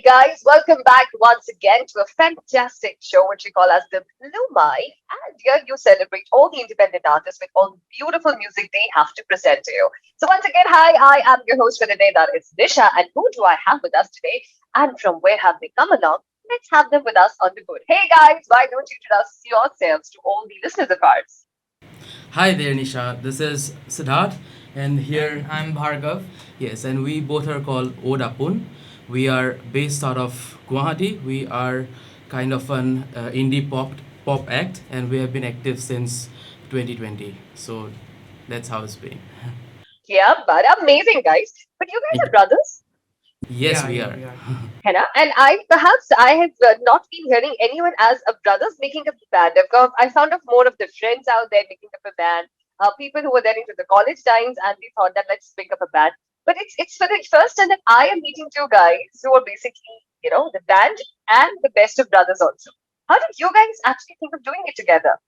guys, welcome back once again to a fantastic show which we call as the Blue Mic. And here you celebrate all the independent artists with all the beautiful music they have to present to you. So once again, hi, I am your host for the day, that is Nisha. And who do I have with us today? And from where have they come along? Let's have them with us on the board. Hey guys, why don't you introduce yourselves to all the listeners of ours? Hi there, Nisha. This is Siddharth, and And here, I'm Bhargav. yes, and we both are called Daapun. We are based out of Guwahati. We are kind of an indie pop act, and we have been active since 2020. So that's how it's been. Yeah, but amazing guys. But you guys Thank are you. brothers. Yes, Yeah, we yeah, are. we are. Henna. And I have not been hearing anyone as a brothers making up a band. I found of more of the friends out there making up a band. People who were there into the college times, and we thought that let's make up a band. But it's for the first time that I am meeting two guys who are basically the band and the best of brothers also. How did you guys actually think of doing it together?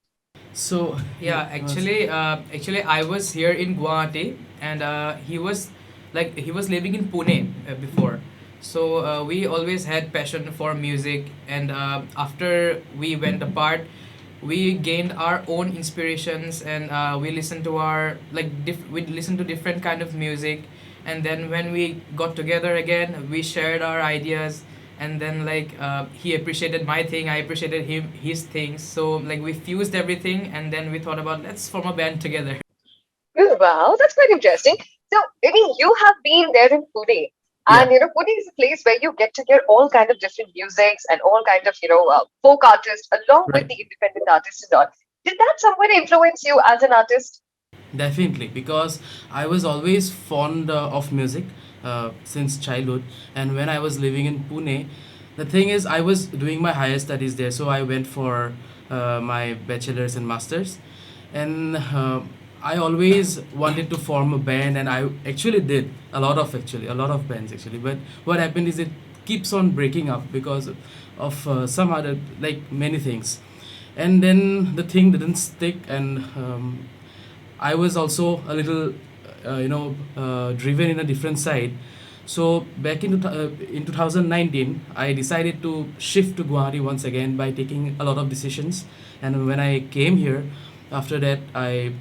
So, Yeah, actually, I was here in Guwahati, and he was living in Pune before. So we always had passion for music, and after we went apart, we gained our own inspirations, and we listened to we listened to different kind of music, and then when we got together again, we shared our ideas, and then he appreciated my thing, I appreciated his things, so we fused everything, and then we thought about let's form a band together. Oh, wow, that's quite interesting. So, I mean, you have been there in Pune, and yeah, Pune is a place where you get to hear all kind of different musics and all kind of folk artists along with right. the independent artists and all. Did that somewhere influence you as an artist? Definitely, because I was always fond of music since childhood, and when I was living in Pune, the thing is, I was doing my higher studies there, so I went for my bachelor's and masters, and I always wanted to form a band, and I actually did a lot of bands actually. But what happened is it keeps on breaking up because of some other like many things, and then the thing didn't stick, and I was also a little, driven in a different side. So back in 2019, I decided to shift to Guwahati once again by taking a lot of decisions. And when I came here, after that, I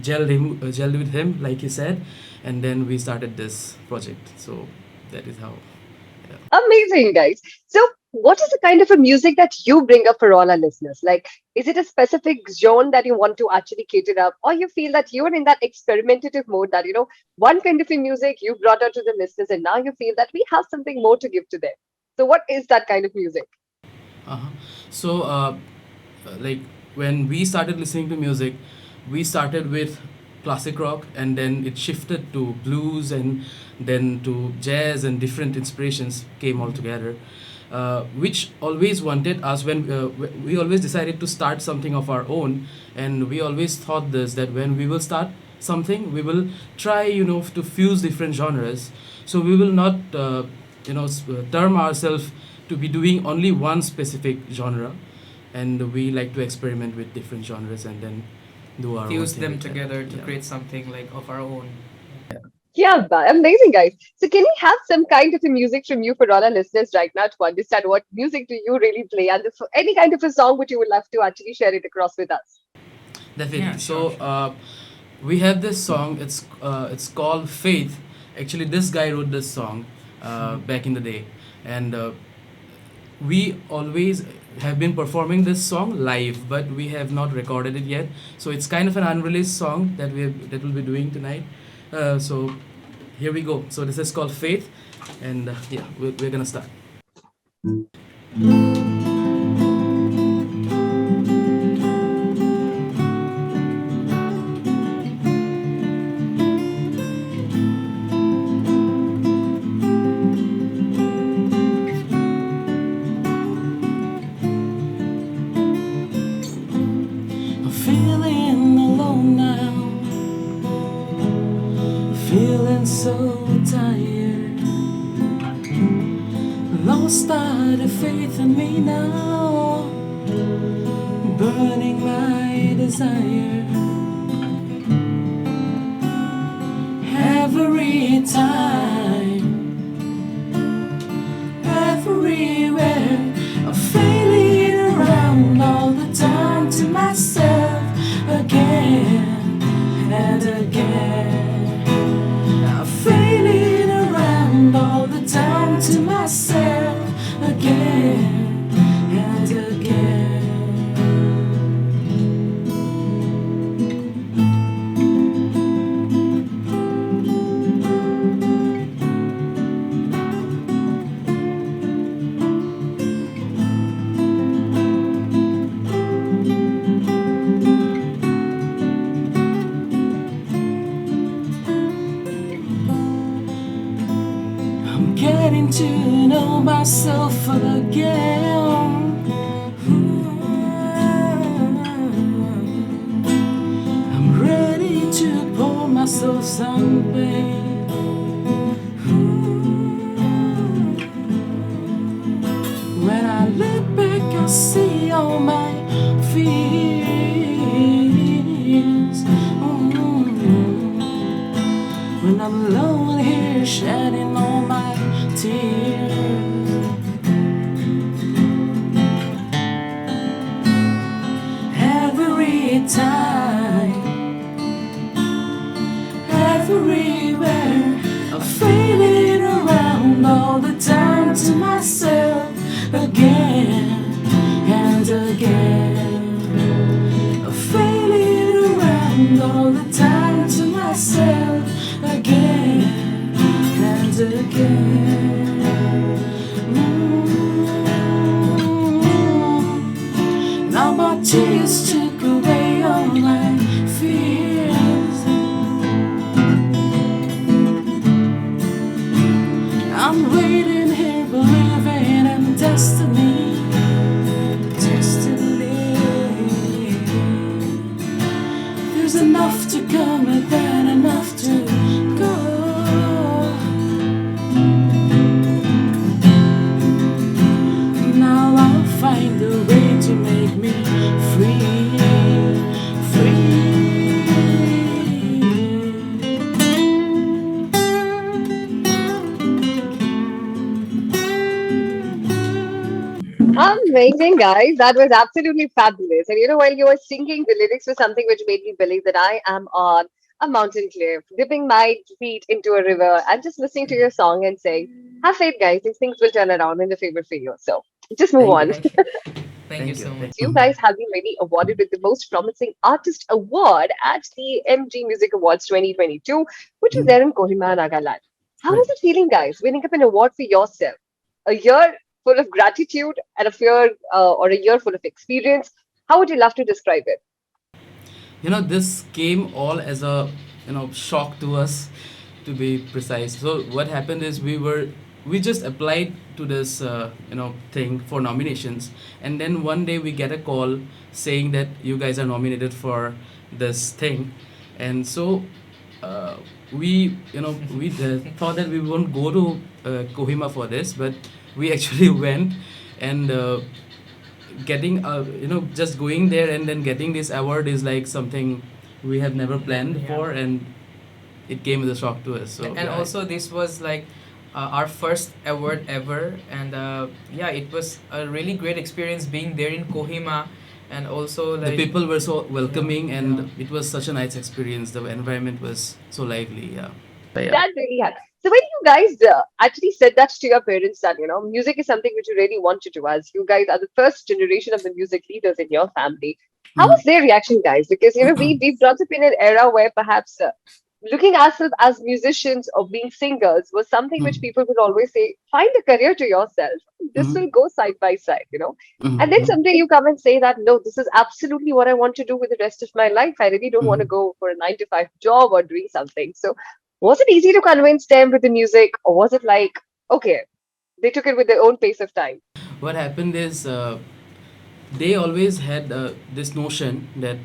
gelled with him, like he said, and then we started this project. So that is how. Yeah. Amazing, guys. So, what is the kind of a music that you bring up for all our listeners? Like, is it a specific genre that you want to actually cater up, or you feel that you're in that experimentative mode that one kind of a music you brought out to the listeners, and now you feel that we have something more to give to them. So, what is that kind of music? Uh-huh. So, like when we started listening to music, we started with classic rock, and then it shifted to blues, and then to jazz, and different inspirations came all together. Which always wanted us when we always decided to start something of our own, and we always thought this that when we will start something, we will try to fuse different genres. So we will not term ourselves to be doing only one specific genre, and we like to experiment with different genres and then do our own Fuse thing them with that. together to Yeah. create something of our own. Yeah, amazing, guys. So, can we have some kind of a music from you for all our listeners right now to understand what music do you really play, and if any kind of a song which you would love to actually share it across with us? Definitely. Yeah, sure, So sure. we have this song. It's called Faith. Actually, this guy wrote this song back in the day, and we always have been performing this song live, but we have not recorded it yet. So it's kind of an unreleased song that we'll be doing tonight. So here we go. So this is called Faith, and yeah, we're gonna start. I'm feeling alone now, feeling so tired. Lost all the faith in me now, burning my desire. Every time everywhere. I'm failing around all the time to myself again and again. I'm failing around all the time to myself again and again. I'm getting to know myself again. I'm ready to pour myself some pain. When I look back, I see all my fears. When I'm alone here, shedding all my tears. Every time, everywhere, I'm failing around all the time to myself again and again. I'm failing around all the time to myself again and again. Now my tears took away all my fears. I'm waiting here, believing in destiny. Destiny. There's enough to come and then enough to go. Now I'll find a way to make me free, free. Amazing, guys. That was absolutely fabulous. And while you were singing, the lyrics were something which made me believe that I am on a mountain cliff, dipping my feet into a river, and just listening to your song and saying, have faith, guys. These things will turn around in the favor for you. So just move Thank on. you. Thank you. Thank you Thank you. so much. You guys have been really awarded with the Most Promising Artist Award at the MG Music Awards 2022, which was there in Kohima, Nagaland. How Right. was it feeling, guys, winning up an award for yourself? A year full of gratitude and a fear or a year full of experience. How would you love to describe it? This came all as a shock to us, to be precise. So what happened is we just applied to this thing for nominations, and then one day we get a call saying that you guys are nominated for this thing. And so uh, we thought that we won't go to Kohima for this, but we actually went. And getting just going there and then getting this award is like something we have never planned Yeah. for, and it came as a shock to us. So And yeah, also, this was like our first award ever, and yeah, it was a really great experience being there in Kohima, and also the like people were so welcoming, yeah, and yeah. it was such a nice experience. The environment was so lively. Yeah. But yeah. That really happened. So when you guys actually said that to your parents that, music is something which you really want to do, as you guys are the first generation of the music leaders in your family, how was their reaction, guys? Because, we brought up in an era where perhaps looking ourselves as musicians or being singers was something which people would always say, find a career to yourself. This Mhm. will go side by side. And then Mhm. someday you come and say that, no, this is absolutely what I want to do with the rest of my life. I really don't want to Mhm. go for a 9 to 5 job or doing something. So was it easy to convince them with the music, or was it like, okay, they took it with their own pace of time? What happened is they always had this notion that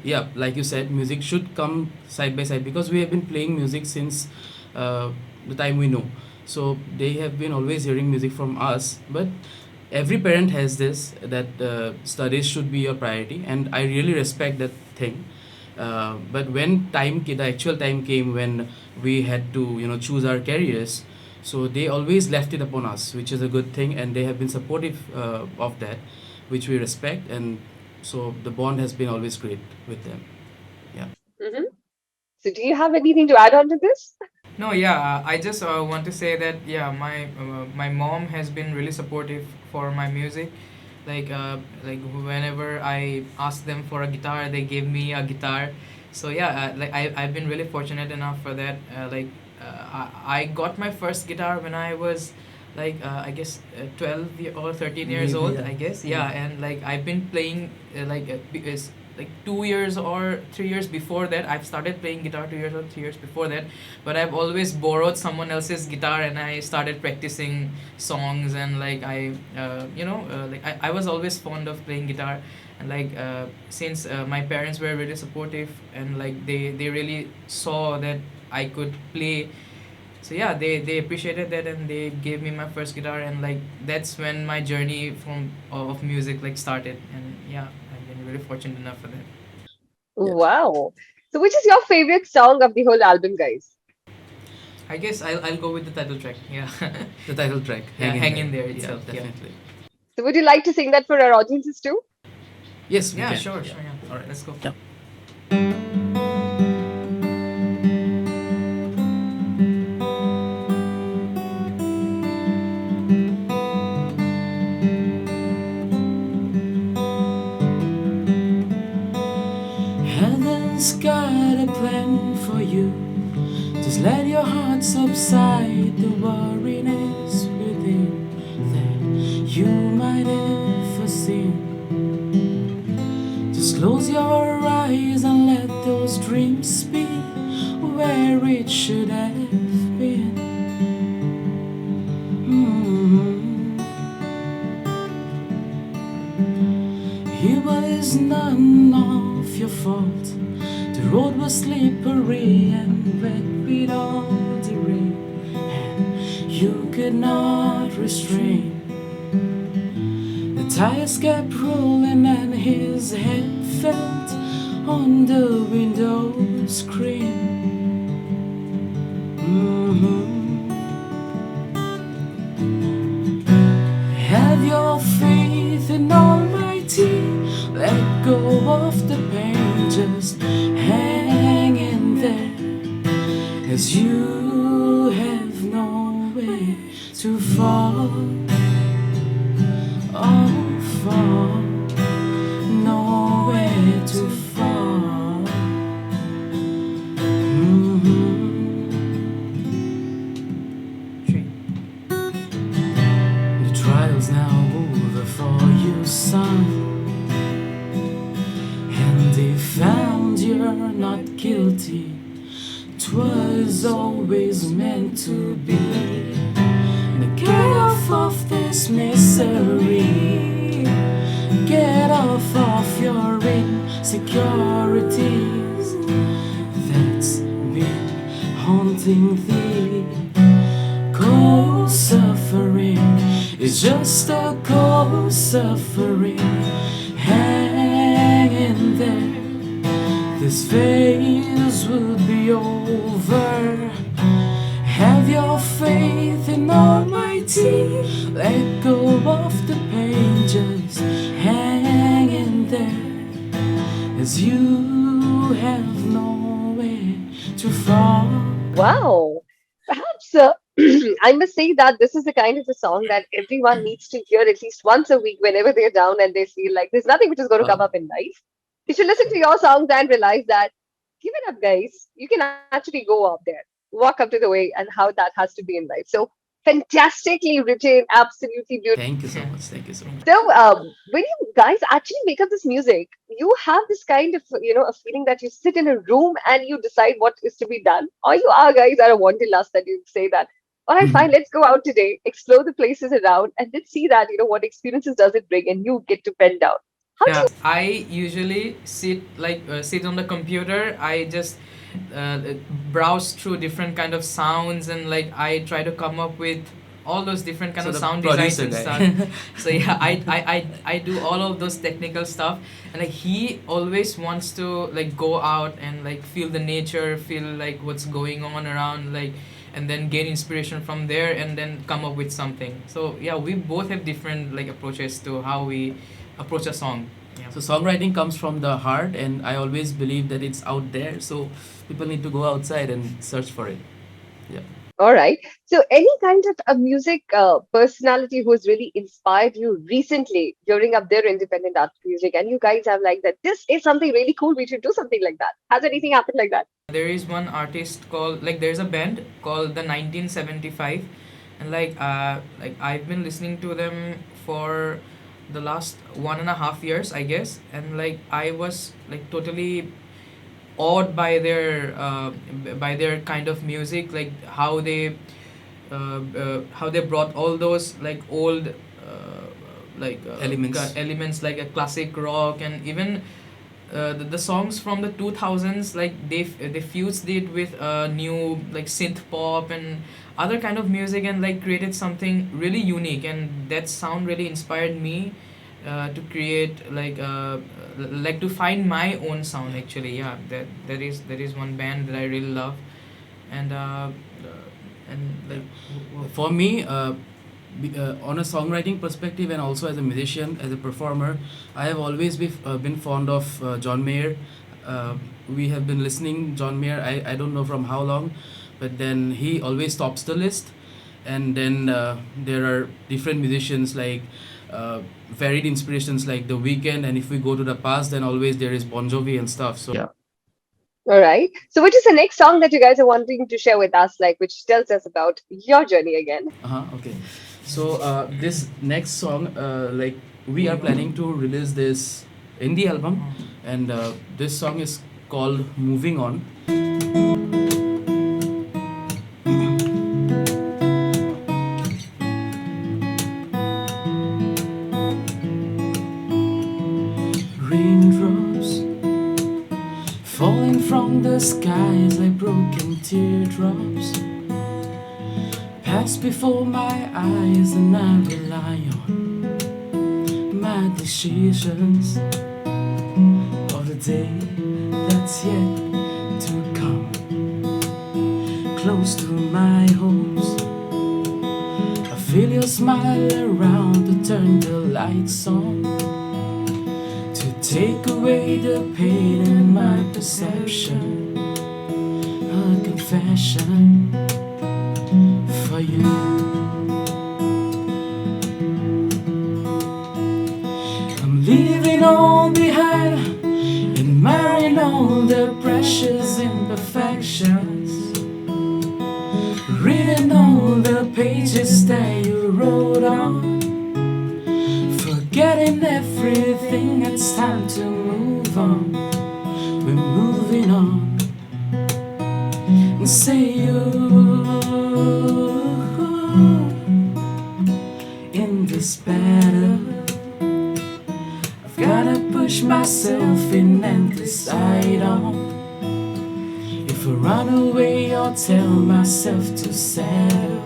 yeah, like you said, music should come side by side, because we have been playing music since uh, the time we know. So they have been always hearing music from us. But every parent has this, that studies should be your priority, and I really respect that thing. But when the actual time came when we had to choose our careers, So they always left it upon us, which is a good thing, and they have been supportive of that, which we respect, and so the bond has been always great with them. Yeah. Hmm. So, do you have anything to add on to this? No, yeah, I just want to say that yeah, my mom has been really supportive for my music. Like whenever I asked them for a guitar, they gave me a guitar. So yeah, I've been really fortunate enough for that. I got my first guitar when I was I guess or 13 years Maybe, old, yeah. I guess. Yeah. Yeah, and like I've been playing is like 2 years or 3 years before that. I've started playing guitar 2 years or 3 years before that, but I've always borrowed someone else's guitar and I started practicing songs. And I was always fond of playing guitar. And since my parents were really supportive, and like they really saw that I could play. So yeah, they appreciated that and they gave me my first guitar. And like that's when my journey from of music like started. And yeah, I've been really fortunate enough for that. Yes. Wow. So, which is your favorite song of the whole album, guys? I guess I'll go with the title track. Yeah. The title track, Yeah, Hang in Hang There. in There Yeah, itself. Yeah. definitely. So, would you like to sing that for our audiences too? Yes, we Yeah, can. sure, Yeah. sure. Yeah. All right. Let's go. Yeah. Heaven's got a plan for you. Just let your heart subside the worriness within that you might ever seen. Just close your eyes and let those dreams be where it should have been. Mm. It was none of your fault. The road was slippery and wet with all the rain, and you could not restrain. The tires kept rolling and his head felt on the window screen. Mhm. Have your faith in Almighty. Let go of the pain, just hang in there, as you have nowhere to fall. Oh, fall, nowhere to fall. Mhm. 3. The trial's now over for you, son, and they found you're not guilty. 'Twas always meant to be. Now get off of this misery. Get off of your insecurities that's been haunting thee. Cold suffering is just a cold suffering. Hang in there, this phase will be over. Have your faith in Almighty. Let go of the pain, just hang in there, as you have nowhere to fall. Wow. Perhaps I must say that this is the kind of a song that everyone needs to hear at least once a week whenever they're down and they feel like there's nothing which is going to come Wow. up in life. You should listen to your songs and realize that give it up, guys. You can actually go up there, walk up to the way, and how that has to be in life. So fantastically written, absolutely beautiful. Thank you so much. Thank you so much. So, when you guys actually make up this music, you have this kind of, a feeling that you sit in a room and you decide what is to be done, or you are guys are a wanderlust that you say that, all right, fine, let's go out today, explore the places around, and let's see that, what experiences does it bring, and you get to pen down. How do Yeah, you? I usually sit on the computer. I just uh, browse through different kind of sounds, and like I try to come up with all those different kind So of the sound designs producer and stuff. guy. So yeah, I do all of those technical stuff. And like he always wants to like go out and like feel the nature, feel like what's going on around, like and then gain inspiration from there and then come up with something. So yeah, we both have different like approaches to how we approach a song. Yeah. So songwriting comes from the heart, and I always believe that it's out there. So people need to go outside and search for it. Yeah. All right. So, any kind of a music personality who has really inspired you recently during up their independent art music, and you guys have like that, this is something really cool. We should do something like that. Has anything happened like that? There is one artist called, like there's a band called the 1975, and like I've been listening to them for the last 1.5 years, I guess, and like I was like totally awed by their kind of music, like how they brought all those like old Elements. elements like a classic rock, and even the songs from the 2000s, like they fused it with new like synth pop and other kind of music, and like created something really unique, and that sound really inspired me to create like to find my own sound actually. Yeah, that is one band that I really love, and like For me, on a songwriting perspective and also as a musician, as a performer, I have always been fond of John Mayer. We have been listening John Mayer. I don't know from how long, but then he always tops the list. And then there are different musicians like varied inspirations like The Weeknd. And if we go to the past, then always there is Bon Jovi and stuff. So yeah. All right. So, which is the next song that you guys are wanting to share with us, like, which tells us about your journey again? Okay. So this next song, like we are planning to release this indie album, and this song is called "Moving On." Raindrops falling from the skies like broken teardrops pass before my eyes, and I rely on my decisions of the day that's yet to come. Close to my hopes, I feel your smile around to turn the lights on, to take away the pain in my perception, a confession for you. I'm leaving all behind and marrying all the precious imperfections, reading all the pages that you wrote on, forgetting everything. It's time to move on. We're moving on. And say you in this battle, I've gotta push myself in and decide on if I run away or tell myself to settle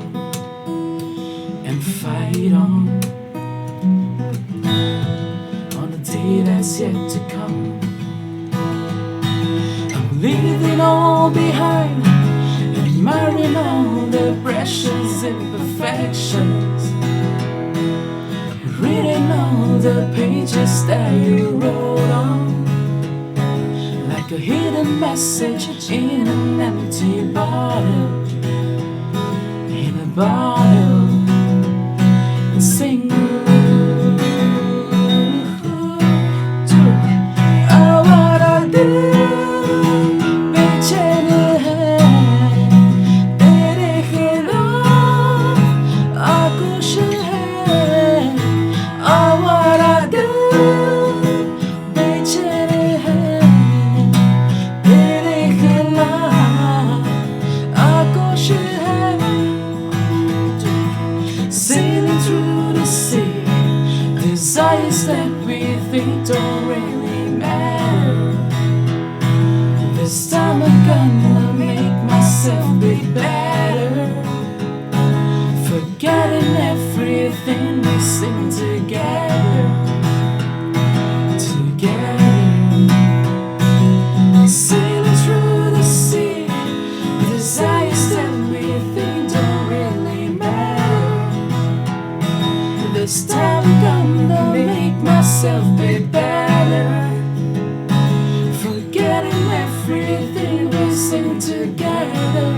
and fight on the day that's yet to come. I'm leaving all behind, admiring all the precious imperfections, reading all the pages that you wrote on, like a hidden message in an empty bottle, in a bottle, and sing. Oh, what I do. Sailing through the sea, desires that we think don't really matter. This time I'm gonna make myself be better, forgetting everything we sing together, together. Sailing through the sea, desires that we think This time I'm gonna make myself be better. Forgetting everything we sing together,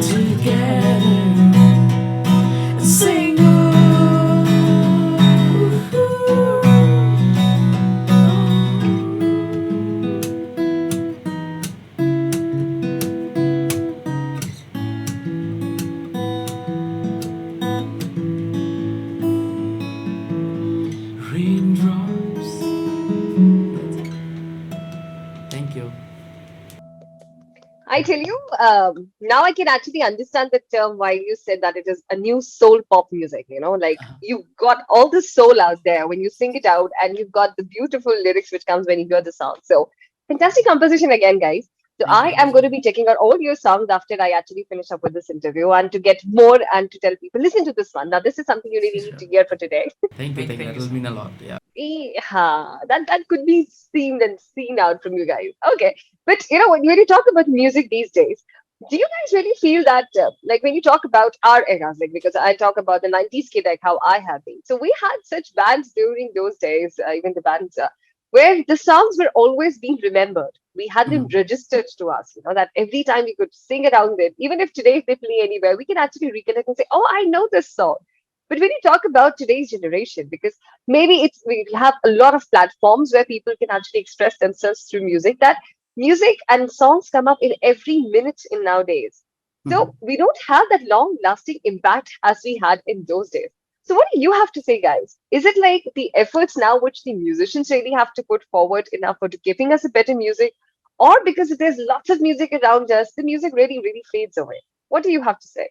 together, and sing. Raindrops. Thank you. I tell you, now I can actually understand the term why you said that it is a new soul pop music. Like you've got all the soul out there when you sing it out, and you've got the beautiful lyrics which comes when you hear the song. So fantastic composition again, guys. So Thank you. I am going to be checking out all your songs after I actually finish up with this interview, and to get more and to tell people, listen to this one. Now, this is something you really need Sure. to hear for today. Thank you. Thank you. That will mean a lot. Yeah. Yeah, that could be seen and seen out from you guys. Okay, but when you talk about music these days, do you guys really feel that like when you talk about our eras, like because I talk about the '90s kid, like how I have been. So we had such bands during those days, even the bands where the songs were always being remembered. We had them Mhm. registered to us. That every time we could sing around it, even if today if they play anywhere, we can actually reconnect and say, "Oh, I know this song." But when you talk about today's generation, because maybe we have a lot of platforms where people can actually express themselves through music, that music and songs come up in every minute in nowadays. Mhm. So we don't have that long lasting impact as we had in those days. So what do you have to say, guys? Is it like the efforts now which the musicians really have to put forward enough for to giving us a better music, or because there's lots of music around us, the music really really fades away? What do you have to say?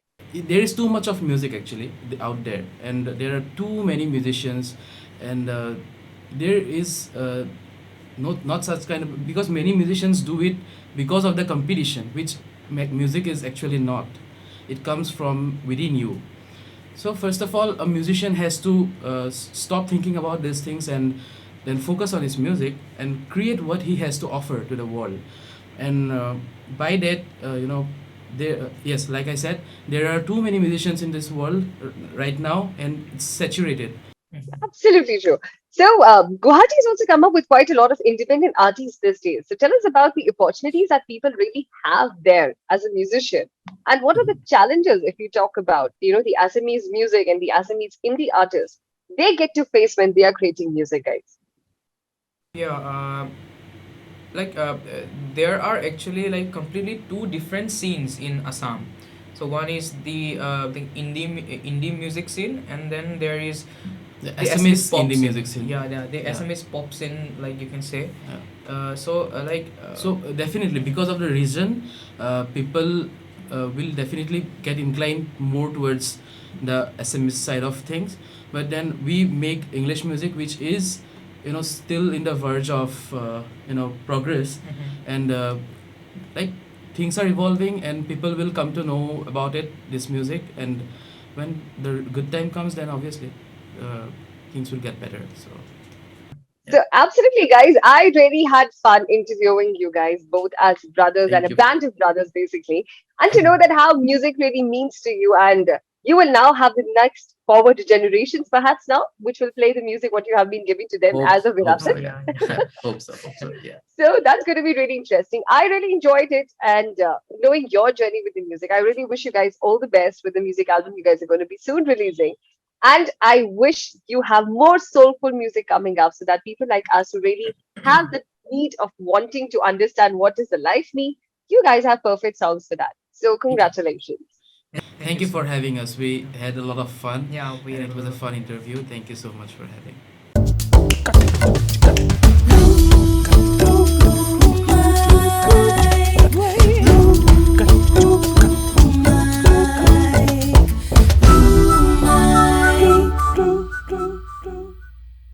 There is too much of music actually out there, and there are too many musicians, and there is not such kind of, because many musicians do it because of the competition, which music is actually not. It comes from within you. So first of all, a musician has to stop thinking about these things and then focus on his music and create what he has to offer to the world. And by that, there yes, like I said, there are too many musicians in this world right now, and it's saturated. Mhm. Absolutely true. So, Guwahati has also come up with quite a lot of independent artists these days. So, tell us about the opportunities that people really have there as a musician, and what are the challenges if you talk about, the Assamese music and the Assamese indie artists they get to face when they are creating music, guys. Yeah, like there are actually like completely two different scenes in Assam. So one is the indie music scene, and then there is The the Assamese SMS pop indie scene. music scene. Yeah, the Yeah. Assamese pop scene, like you can say. Yeah. Definitely because of the reason, people will definitely get inclined more towards the SMS side of things. But then we make English music, which is still in the verge of progress, Mhm. and like things are evolving, and people will come to know about it, this music, and when the good time comes, then obviously uh, things will get better. So yeah. So, absolutely, guys, I really had fun interviewing you guys, both as brothers and Thank a you. band of brothers, basically, and to know that how music really means to you. And you will now have the next forward generations, perhaps now, which will play the music what you have been giving to them Hope as a hope virasat. so. Yeah. Hope so. Hope so. Yeah. So that's going to be really interesting. I really enjoyed it, and knowing your journey with the music. I really wish you guys all the best with the music album you guys are going to be soon releasing. And I wish you have more soulful music coming up so that people like us who really have the need of wanting to understand what does the life mean, you guys have perfect songs for that. So Thank you. congratulations. Thank Thank you you so for much. having us. We had a lot of fun, Yeah, we and had it a was lot a of fun fun. interview. Thank you so much for having.